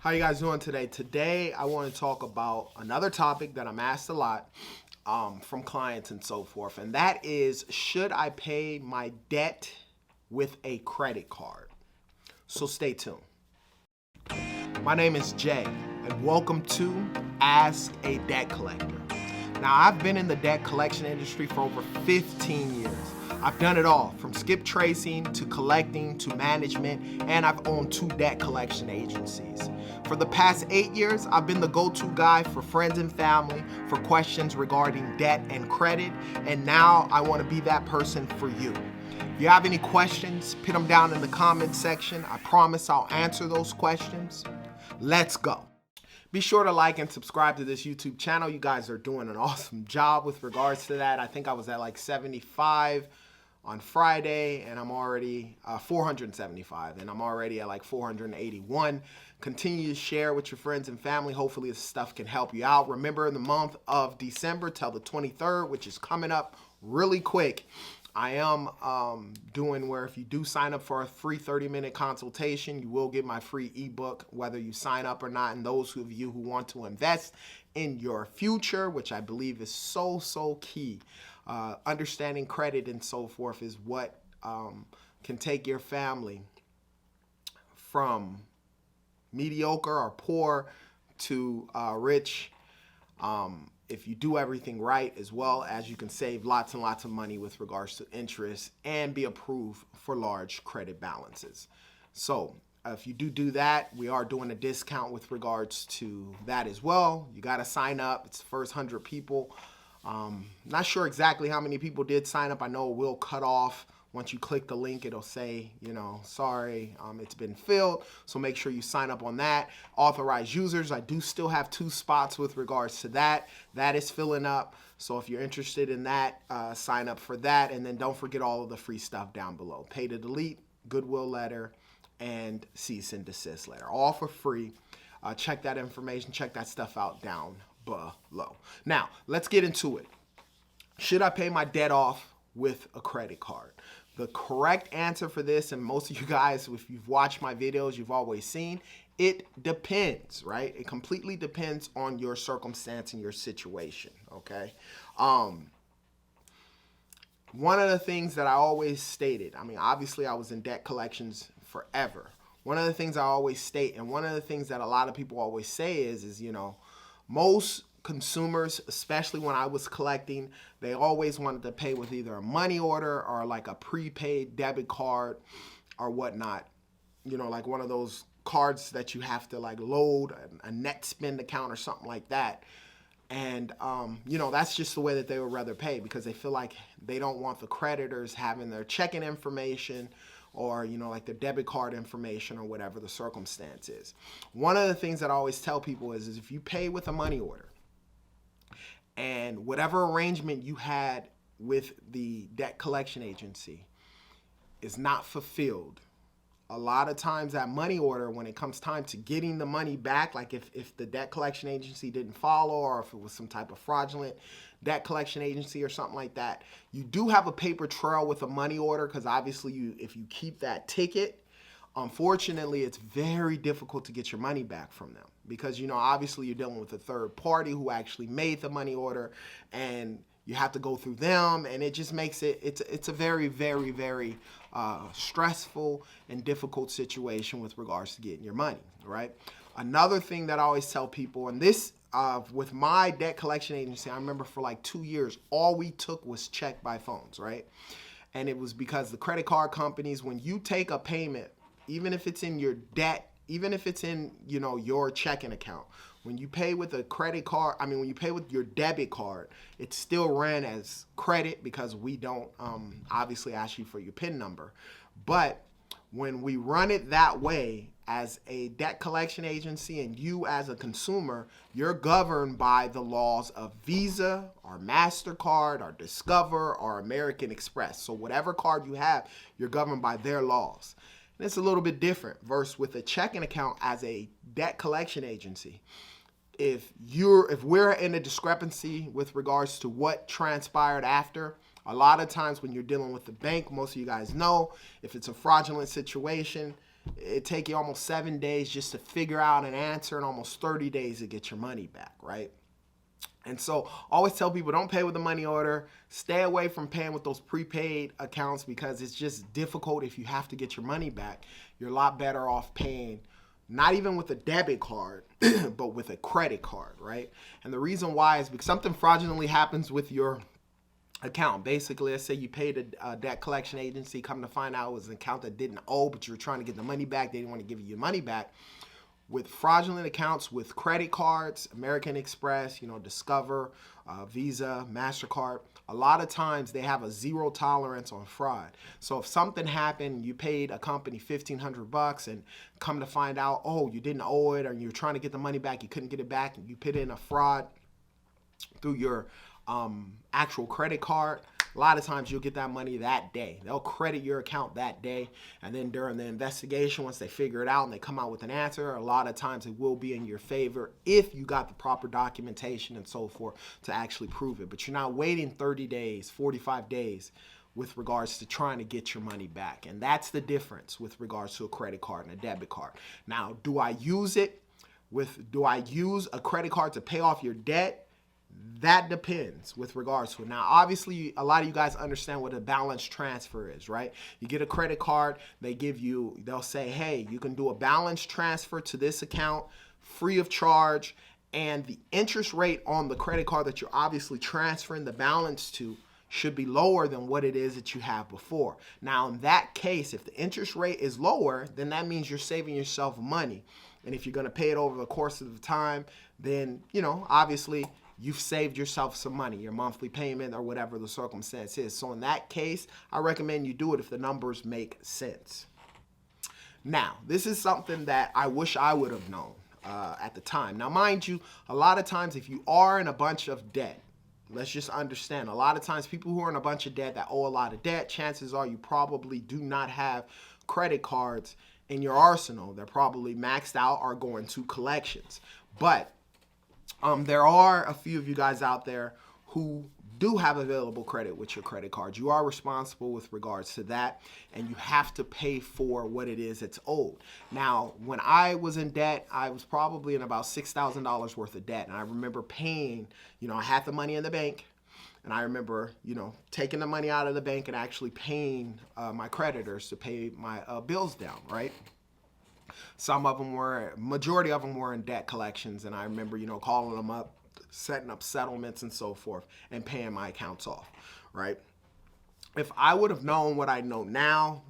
How you guys doing today? Today, I want to talk about another topic that I'm asked a lot from clients and so forth, and that is, should I pay my debt with a credit card? So stay tuned. My name is Jay, and welcome to Ask a Debt Collector. Now, I've been in the debt collection industry for over 15 years. I've done it all, from skip tracing to collecting to management, and I've owned 2 debt collection agencies. For the past 8 years, I've been the go-to guy for friends and family for questions regarding debt and credit, and now I want to be that person for you. If you have any questions, put them down in the comment section. I promise I'll answer those questions. Let's go. Be sure to like and subscribe to this YouTube channel. You guys are doing an awesome job with regards to that. I think I was at like 75 on Friday, and I'm already 475, and I'm already at like 481. Continue to share with your friends and family. Hopefully this stuff can help you out. Remember, in the month of December till the 23rd, which is coming up really quick, I am doing where if you do sign up for a free 30-minute consultation, you will get my free ebook, whether you sign up or not. And those of you who want to invest in your future, which I believe is so key, understanding credit and so forth is what can take your family from mediocre or poor to rich. If you do everything right, as well as you can save lots and lots of money with regards to interest and be approved for large credit balances. So if you do that, we are doing a discount with regards to that as well. You got to sign up. It's the first 100 people. Not sure exactly how many people did sign up. I know it will cut off. Once you click the link, it'll say, sorry, it's been filled. So make sure you sign up on that. Authorized users, I do still have 2 spots with regards to that. That is filling up. So if you're interested in that, sign up for that. And then don't forget all of the free stuff down below. Pay to delete, goodwill letter, and cease and desist letter. All for free. Check that information, check that stuff out down below. Now, let's get into it. Should I pay my debt off with a credit card? The correct answer for this, and most of you guys, if you've watched my videos, you've always seen, it depends, right? It completely depends on your circumstance and your situation, okay? One of the things that I always stated, obviously I was in debt collections forever. One of the things I always state, and one of the things that a lot of people always say is most consumers, especially when I was collecting, they always wanted to pay with either a money order or like a prepaid debit card or whatnot. Like one of those cards that you have to like load a net spend account or something like that. And, that's just the way that they would rather pay, because they feel like they don't want the creditors having their checking information or, like their debit card information or whatever the circumstance is. One of the things that I always tell people is if you pay with a money order, and whatever arrangement you had with the debt collection agency is not fulfilled, a lot of times that money order, when it comes time to getting the money back, like if the debt collection agency didn't follow, or if it was some type of fraudulent debt collection agency or something like that, you do have a paper trail with a money order, because obviously if you keep that ticket, unfortunately, it's very difficult to get your money back from them, because, obviously you're dealing with a third party who actually made the money order, and you have to go through them, and it just makes it's a very stressful and difficult situation with regards to getting your money, right? Another thing that I always tell people, and this, with my debt collection agency, I remember for like 2 years, all we took was check by phones, right? And it was because the credit card companies, when you take a payment, even if it's in your debt, even if it's in, your checking account, when you pay with a credit card, when you pay with your debit card, it's still ran as credit, because we don't obviously ask you for your PIN number. But when we run it that way as a debt collection agency, and you as a consumer, you're governed by the laws of Visa or MasterCard or Discover or American Express. So whatever card you have, you're governed by their laws. And it's a little bit different versus with a checking account as a debt collection agency. If we're in a discrepancy with regards to what transpired after, a lot of times when you're dealing with the bank, most of you guys know, if it's a fraudulent situation, it take you almost 7 days just to figure out an answer and almost 30 days to get your money back, right? And so always tell people, don't pay with a money order. Stay away from paying with those prepaid accounts because it's just difficult if you have to get your money back. You're a lot better off paying not even with a debit card, but with a credit card, right? And the reason why is because something fraudulently happens with your account. Basically, let's say you paid a debt collection agency, come to find out it was an account that didn't owe, but you were trying to get the money back. They didn't want to give you your money back. With fraudulent accounts with credit cards, American Express, Discover, Visa, MasterCard, a lot of times they have a zero tolerance on fraud. So if something happened, you paid a company $1,500 and come to find out, oh, you didn't owe it, or you're trying to get the money back, you couldn't get it back, and you put in a fraud through your actual credit card, a lot of times you'll get that money that day. They'll credit your account that day, and then during the investigation, once they figure it out and they come out with an answer, a lot of times it will be in your favor if you got the proper documentation and so forth to actually prove it. But you're not waiting 30 days, 45 days with regards to trying to get your money back. And that's the difference with regards to a credit card and a debit card. Now, do I use a credit card to pay off your debt? That depends with regards to it. Now, obviously, a lot of you guys understand what a balance transfer is, right? You get a credit card, they'll say, hey, you can do a balance transfer to this account free of charge, and the interest rate on the credit card that you're obviously transferring the balance to should be lower than what it is that you have before. Now, in that case, if the interest rate is lower, then that means you're saving yourself money. And if you're going to pay it over the course of the time, then, obviously, you've saved yourself some money, your monthly payment or whatever the circumstance is. So in that case, I recommend you do it if the numbers make sense. Now, this is something that I wish I would have known at the time. Now, mind you, a lot of times if you are in a bunch of debt, let's just understand, a lot of times people who are in a bunch of debt that owe a lot of debt, chances are you probably do not have credit cards in your arsenal. They're probably maxed out or going to collections. But there are a few of you guys out there who do have available credit with your credit cards. You are responsible with regards to that, and you have to pay for what it is that's owed. Now, when I was in debt, I was probably in about $6,000 worth of debt, and I remember paying, I had the money in the bank, and I remember, taking the money out of the bank and actually paying my creditors to pay my bills down, right? Majority of them were in debt collections, and I remember, calling them up, setting up settlements and so forth, and paying my accounts off, right? If I would have known what I know now,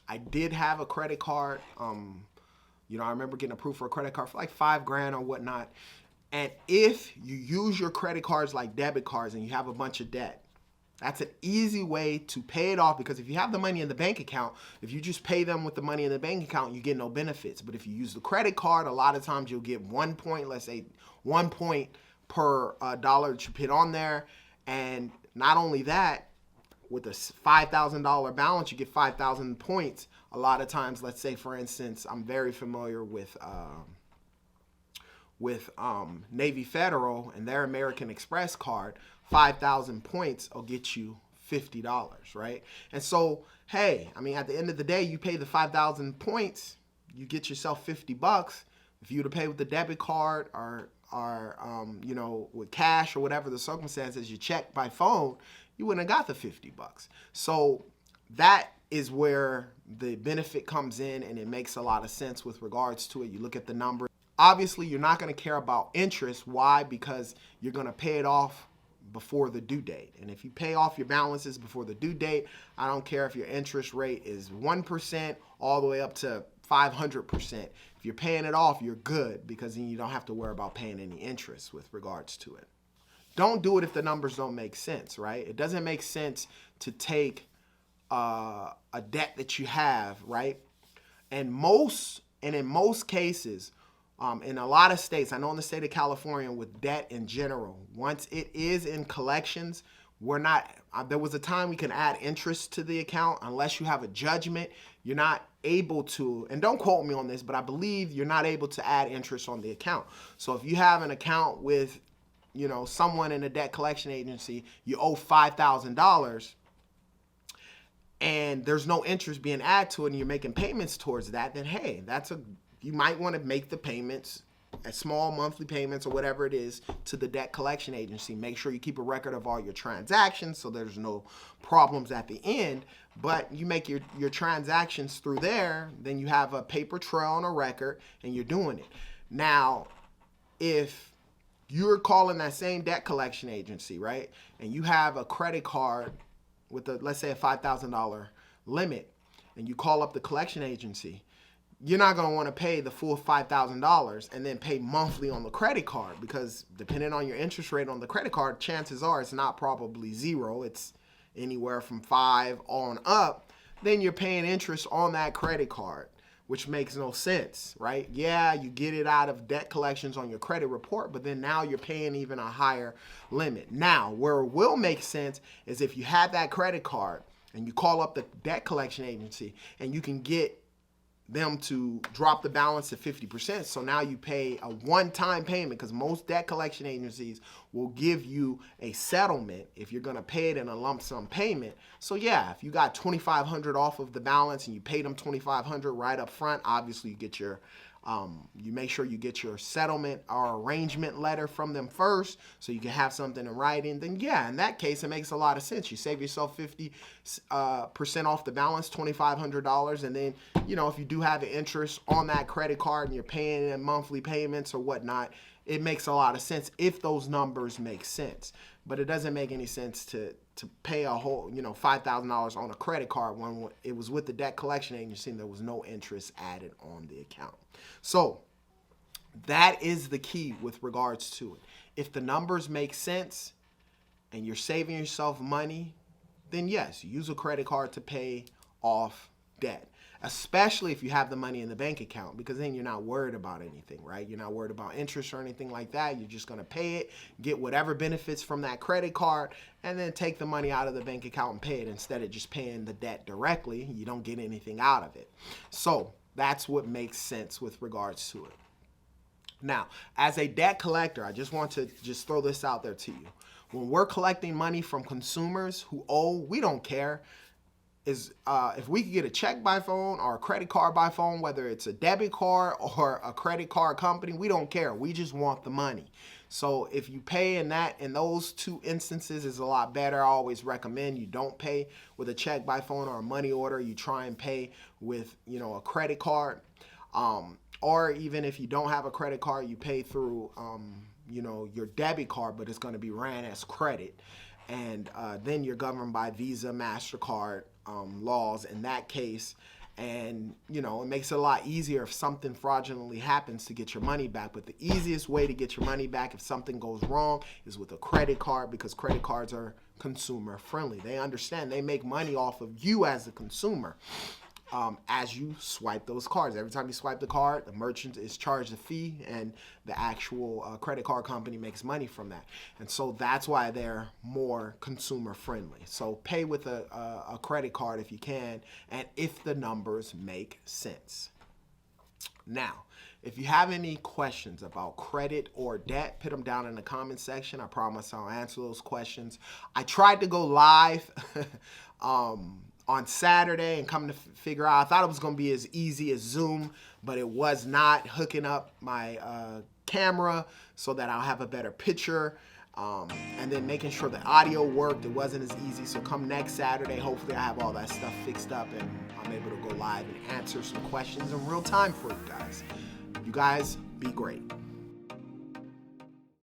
I did have a credit card. I remember getting approved for a credit card for like $5,000 or whatnot. And if you use your credit cards like debit cards and you have a bunch of debt, that's an easy way to pay it off, because if you have the money in the bank account, if you just pay them with the money in the bank account, you get no benefits. But if you use the credit card, a lot of times you'll get 1 point, let's say 1 point per dollar that you put on there. And not only that, with a $5,000 balance, you get 5,000 points. A lot of times, let's say, for instance, I'm very familiar with Navy Federal and their American Express card. 5,000 points will get you $50, right? And so, hey, at the end of the day, you pay the 5,000 points, you get yourself $50. If you were to pay with the debit card or with cash or whatever the circumstances, you check by phone, you wouldn't have got the $50. So that is where the benefit comes in, and it makes a lot of sense with regards to it. You look at the number. Obviously, you're not going to care about interest. Why? Because you're going to pay it off before the due date. And if you pay off your balances before the due date, I don't care if your interest rate is 1% all the way up to 500%. If you're paying it off, you're good, because then you don't have to worry about paying any interest with regards to it. Don't do it if the numbers don't make sense, right? It doesn't make sense to take a debt that you have, right? And in most cases, in a lot of states, I know in the state of California with debt in general, once it is in collections, there was a time we can add interest to the account. Unless you have a judgment, you're not able to, and don't quote me on this, but I believe you're not able to add interest on the account. So if you have an account with, someone in a debt collection agency, you owe $5,000, and there's no interest being added to it, and you're making payments towards that, then hey, you might want to make the payments, small monthly payments or whatever it is, to the debt collection agency. Make sure you keep a record of all your transactions so there's no problems at the end. But you make your transactions through there, then you have a paper trail and a record, and you're doing it. Now, if you're calling that same debt collection agency, right, and you have a credit card with let's say a $5,000 limit, and you call up the collection agency, you're not going to want to pay the full $5,000 and then pay monthly on the credit card, because depending on your interest rate on the credit card, chances are it's not probably 0. It's anywhere from 5 on up. Then you're paying interest on that credit card, which makes no sense, right? Yeah, you get it out of debt collections on your credit report, but then now you're paying even a higher limit. Now, where it will make sense is if you have that credit card and you call up the debt collection agency and you can get them to drop the balance to 50%. So now you pay a one-time payment, because most debt collection agencies will give you a settlement if you're going to pay it in a lump sum payment. So yeah, if you got $2,500 off of the balance and you paid them $2,500 right up front, obviously you get your you make sure you get your settlement or arrangement letter from them first so you can have something in writing. Then yeah, in that case, it makes a lot of sense. You save yourself 50% off the balance, $2,500. And then, if you do have an interest on that credit card and you're paying in monthly payments or whatnot, it makes a lot of sense if those numbers make sense. But it doesn't make any sense to pay a whole, $5,000 on a credit card when it was with the debt collection agency and there was no interest added on the account. So that is the key with regards to it. If the numbers make sense and you're saving yourself money, then yes, use a credit card to pay off debt, especially if you have the money in the bank account, because then you're not worried about anything, right? You're not worried about interest or anything like that. You're just going to pay it, get whatever benefits from that credit card, and then take the money out of the bank account and pay it instead of just paying the debt directly. You don't get anything out of it. So that's what makes sense with regards to it. Now, as a debt collector, I just want to throw this out there to you. When we're collecting money from consumers who owe, we don't care. If we could get a check by phone or a credit card by phone, whether it's a debit card or a credit card company, we don't care. We just want the money. So if you pay in those two instances is a lot better. I always recommend you don't pay with a check by phone or a money order. You try and pay with, a credit card. Or even if you don't have a credit card, you pay through, your debit card, but it's going to be ran as credit. And then you're governed by Visa, MasterCard laws in that case. And, it makes it a lot easier if something fraudulently happens to get your money back. But the easiest way to get your money back if something goes wrong is with a credit card, because credit cards are consumer friendly. They understand they make money off of you as a consumer. As you swipe those cards. Every time you swipe the card, the merchant is charged a fee, and the actual credit card company makes money from that. And so that's why they're more consumer friendly. So pay with a credit card if you can, and if the numbers make sense. Now, if you have any questions about credit or debt, put them down in the comment section. I promise I'll answer those questions. I tried to go live on Saturday and come to figure out, I thought it was going to be as easy as Zoom, but it was not. Hooking up my camera so that I'll have a better picture, and then making sure the audio worked. It wasn't as easy. So come next Saturday, hopefully I have all that stuff fixed up and I'm able to go live and answer some questions in real time for you guys. You guys be great.